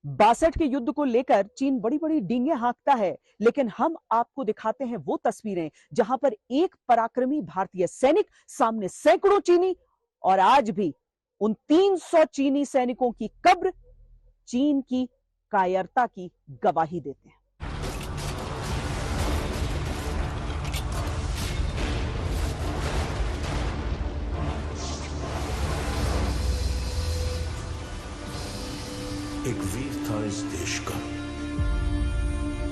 62 के युद्ध को लेकर चीन बड़ी बड़ी डींगे हाँकता है, लेकिन हम आपको दिखाते हैं वो तस्वीरें जहां पर एक पराक्रमी भारतीय सैनिक सामने सैकड़ों चीनी, और आज भी उन 300 चीनी सैनिकों की कब्र चीन की कायरता की गवाही देते हैं। एक वीर था इस देश का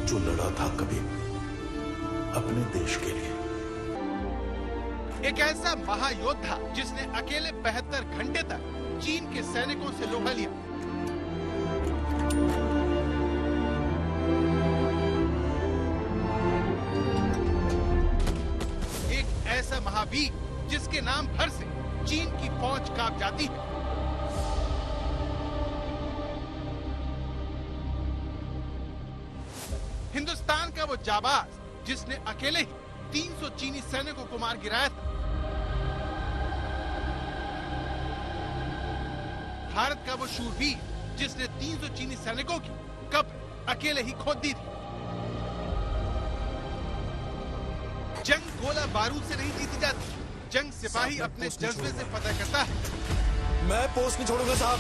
जो लड़ा था कभी अपने देश के लिए। एक ऐसा महायोद्धा जिसने अकेले 72 घंटे तक चीन के सैनिकों से लोहा लिया। एक ऐसा महावीर जिसके नाम भर से चीन की फौज कांप जाती है। हिंदुस्तान का वो जाबाज जिसने अकेले ही 300 चीनी सैनिकों को मार गिराया था। भारत का वो शूरवीर जिसने 300 चीनी सैनिकों की कब्र अकेले ही खोद दी थी। जंग गोला बारूद से नहीं जीती जाती, जंग सिपाही अपने जज्बे से पता करता है। मैं पोस्ट नहीं छोड़ूंगा साहब।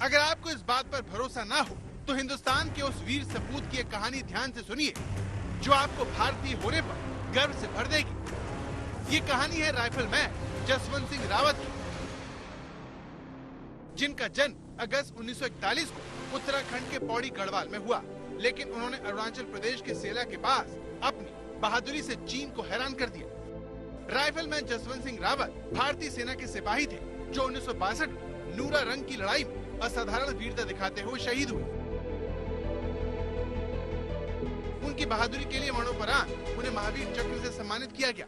अगर आपको इस बात पर भरोसा ना हो तो हिंदुस्तान के उस वीर सपूत की एक कहानी ध्यान से सुनिए जो आपको भारतीय होने पर गर्व से भर देगी। ये कहानी है राइफलमैन जसवंत सिंह रावत की, जिनका जन्म अगस्त 1941 को उत्तराखंड के पौड़ी गढ़वाल में हुआ, लेकिन उन्होंने अरुणाचल प्रदेश के सेला के पास अपनी बहादुरी से चीन को हैरान कर दिया। राइफलमैन जसवंत सिंह रावत भारतीय सेना के सिपाही थे जो 1962 में नूरा रंग की लड़ाई में असाधारण वीरता दिखाते हुए शहीद हुए। उनकी बहादुरी के लिए मरणोपरांत उन्हें महावीर चक्र से सम्मानित किया गया।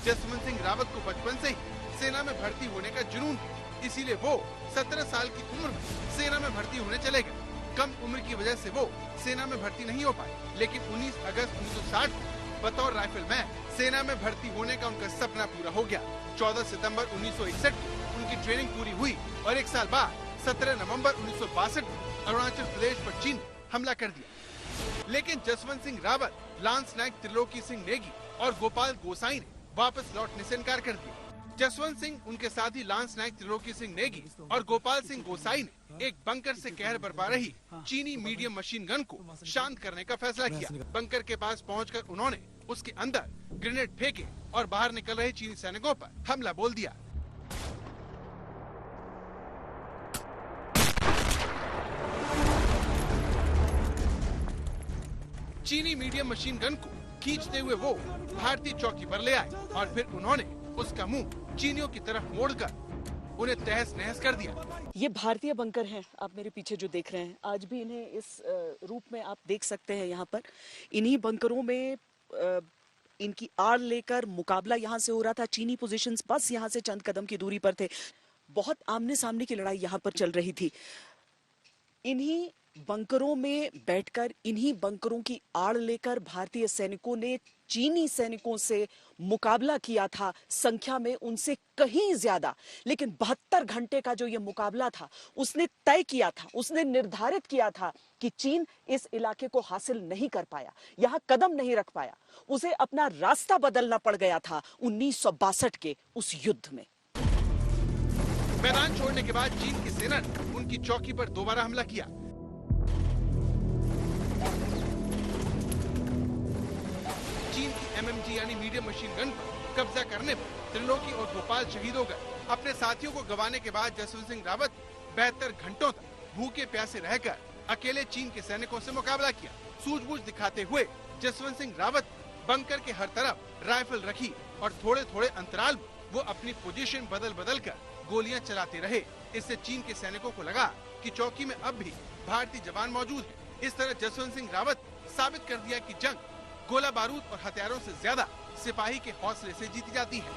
जसवंत सिंह रावत को बचपन से ही सेना में भर्ती होने का जुनून था, इसीलिए वो 17 साल की उम्र में सेना में भर्ती होने चले गए। कम उम्र की वजह से वो सेना में भर्ती नहीं हो पाए, लेकिन 19 अगस्त 1960 को बतौर राइफलमैन सेना में भर्ती होने का उनका सपना पूरा हो गया। 14 सितंबर 1961 को उनकी ट्रेनिंग पूरी हुई और एक साल बाद 17 नवंबर 1962 को अरुणाचल प्रदेश पर चीन हमला कर दिया। लेकिन जसवंत सिंह रावत, लांस नायक त्रिलोकी सिंह नेगी और गोपाल गोसाई ने वापस लौटने से इनकार कर दिया। जसवंत सिंह, उनके साथी लांस नायक त्रिलोकी सिंह नेगी और गोपाल सिंह गोसाई ने एक बंकर से कहर बरपा रही चीनी मीडियम मशीन गन को शांत करने का फैसला किया। बंकर के पास पहुंचकर उन्होंने उसके अंदर ग्रेनेड फेंके और बाहर निकल रहे चीनी सैनिकों पर हमला बोल दिया। चीनी मीडियम मशीन गन को खींचते हुए वो भारतीय चौकी पर ले आए और फिर उन्होंने उसका मुंह चीनियों की तरफ मोड़कर उन्हें तहस नहस कर दिया। ये भारतीय बंकर हैं, आप मेरे पीछे जो देख रहे हैं, आज भी इन्हें इस रूप में आप देख सकते हैं। यहाँ पर इन्हीं बंकरों में इनकी आड़ लेकर मुकाबला यहाँ से हो रहा था। चीनी पोजीशंस बस यहाँ से चंद कदम की दूरी पर थे। बहुत आमने सामने की लड़ाई यहाँ पर चल रही थी। इन्हीं बंकरों में बैठकर, इन्हीं बंकरों की आड़ लेकर भारतीय सैनिकों ने चीनी सैनिकों से मुकाबला किया था, संख्या में उनसे कहीं ज्यादा। लेकिन 72 घंटे का जो ये मुकाबला था, उसने तय किया था, उसने निर्धारित किया था कि चीन इस इलाके को हासिल नहीं कर पाया, यहाँ कदम नहीं रख पाया। उसे अपना रास्ता बदलना पड़ गया था 1962 के उस युद्ध में। मैदान छोड़ने के बाद चीन की सेना ने उनकी चौकी पर दोबारा हमला किया। चीन की एमएमजी यानी मीडियम मशीन गन पर कब्जा करने पर त्रिलोकी और गोपाल शहीद हो गए। अपने साथियों को गंवाने के बाद जसवंत सिंह रावत 72 घंटों तक भूखे प्यासे रहकर अकेले चीन के सैनिकों से मुकाबला किया। सूझबूझ दिखाते हुए जसवंत सिंह रावत बंकर के हर तरफ राइफल रखी और थोड़े थोड़े अंतराल में वो अपनी पोजीशन बदल बदल कर गोलियां चलाते रहे। इससे चीन के सैनिकों को लगा कि चौकी में अब भी भारतीय जवान मौजूद है। इस तरह जसवंत सिंह रावत साबित कर दिया कि जंग गोला बारूद और हथियारों से ज्यादा सिपाही के हौसले से जीती जाती है।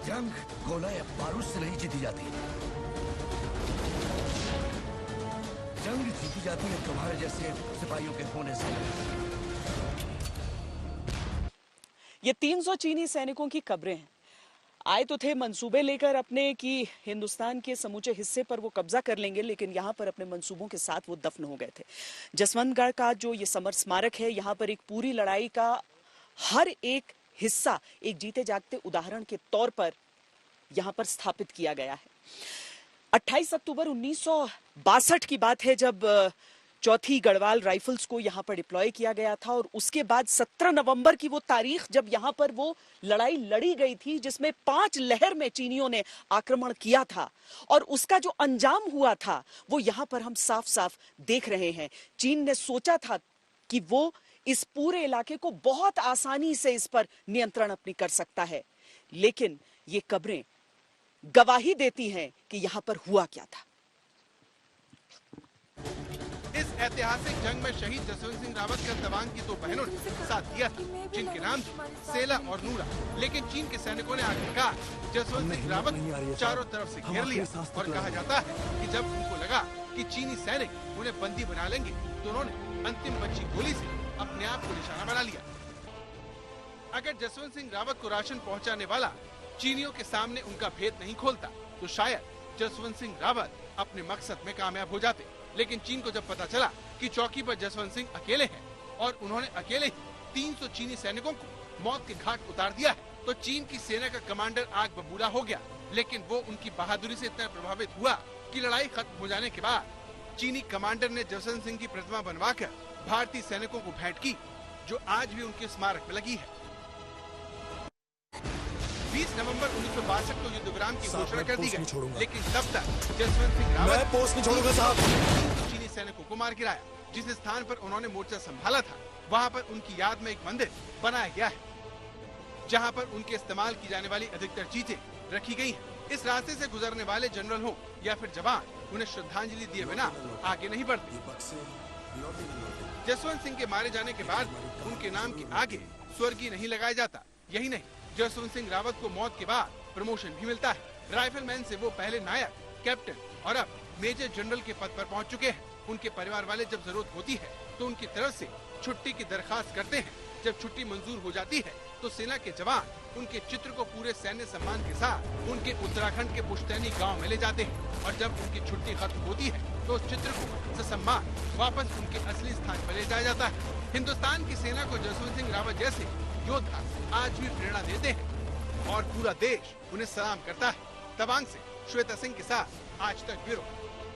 जंग गोला या बारूद से नहीं जीती जाती, जंग जीती जाती है तुम्हारे जैसे सिपाहियों के होने से। ये 300 चीनी सैनिकों की कब्रें हैं। आए तो थे मंसूबे लेकर अपने कि हिंदुस्तान के समूचे हिस्से पर वो कब्जा कर लेंगे, लेकिन यहाँ पर अपने मंसूबों के साथ वो दफन हो गए थे। जसवंतगढ़ का जो ये समर स्मारक है, यहाँ पर एक पूरी लड़ाई का हर एक हिस्सा एक जीते जागते उदाहरण के तौर पर यहाँ पर स्थापित किया गया है। 28 अक्टूबर 1962 की बात है जब चौथी गढ़वाल राइफल्स को यहाँ पर डिप्लॉय किया गया था, और उसके बाद 17 नवंबर की वो तारीख जब यहाँ पर वो लड़ाई लड़ी गई थी जिसमें 5 लहर में चीनियों ने आक्रमण किया था, और उसका जो अंजाम हुआ था वो यहाँ पर हम साफ साफ देख रहे हैं। चीन ने सोचा था कि वो इस पूरे इलाके को बहुत आसानी से इस पर नियंत्रण अपनी कर सकता है, लेकिन ये कब्रें गवाही देती हैं कि यहाँ पर हुआ क्या था। इस ऐतिहासिक जंग में शहीद जसवंत सिंह रावत का तवांग की 2 बहनों ने साथ दिया था, जिनके नाम थे सेला और नूरा। लेकिन चीन के सैनिकों ने आखिरकार जसवंत सिंह रावत को चारों तरफ से घेर लिया, और कहा जाता है कि जब उनको लगा कि चीनी सैनिक उन्हें बंदी बना लेंगे तो उन्होंने अंतिम बची गोली से अपने आप को निशाना बना लिया। अगर जसवंत सिंह रावत को राशन पहुँचाने वाला चीनियों के सामने उनका भेद नहीं खोलता तो शायद जसवंत सिंह रावत अपने मकसद में कामयाब हो जाते। लेकिन चीन को जब पता चला कि चौकी पर जसवंत सिंह अकेले हैं और उन्होंने अकेले ही 300 चीनी सैनिकों को मौत के घाट उतार दिया है, तो चीन की सेना का कमांडर आग बबूला हो गया। लेकिन वो उनकी बहादुरी से इतना प्रभावित हुआ कि लड़ाई खत्म हो जाने के बाद चीनी कमांडर ने जसवंत सिंह की प्रतिमा बनवाकर भारतीय सैनिकों को भेंट की, जो आज भी उनके स्मारक में लगी है। 20 नवंबर 1962 को युद्ध विराम की घोषणा कर दी गई, लेकिन तब तक जसवंत सिंह रावत पोस्ट नहीं छोड़ूंगा साहब चीनी सैनिकों को मार गिराया। जिस स्थान पर उन्होंने मोर्चा संभाला था वहां पर उनकी याद में एक मंदिर बनाया गया है, जहां पर उनके इस्तेमाल की जाने वाली अधिकतर चीजें रखी गई हैं। इस रास्ते से गुजरने वाले जनरल हो या फिर जवान उन्हें श्रद्धांजलि दिए बिना आगे नहीं बढ़ते। जसवंत सिंह के मारे जाने के बाद उनके नाम के आगे स्वर्गीय नहीं लगाया जाता। यही नहीं, जसवंत सिंह रावत को मौत के बाद प्रमोशन भी मिलता है। राइफलमैन से वो पहले नायक, कैप्टन और अब मेजर जनरल के पद पर पहुंच चुके हैं। उनके परिवार वाले जब जरूरत होती है तो उनकी तरफ से छुट्टी की दरखास्त करते हैं। जब छुट्टी मंजूर हो जाती है तो सेना के जवान उनके चित्र को पूरे सैन्य सम्मान के साथ उनके उत्तराखंड के पुश्तैनी गांव में ले जाते हैं, और जब उनकी छुट्टी खत्म होती है तो उस चित्र को ससम्मान वापस उनके असली स्थान पर ले जाया जाता है। हिंदुस्तान की सेना को जसवंत सिंह रावत जैसे योद्धा आज भी प्रेरणा देते हैं और पूरा देश उन्हें सलाम करता है। तवांग से श्वेता सिंह के साथ आज तक ब्यूरो।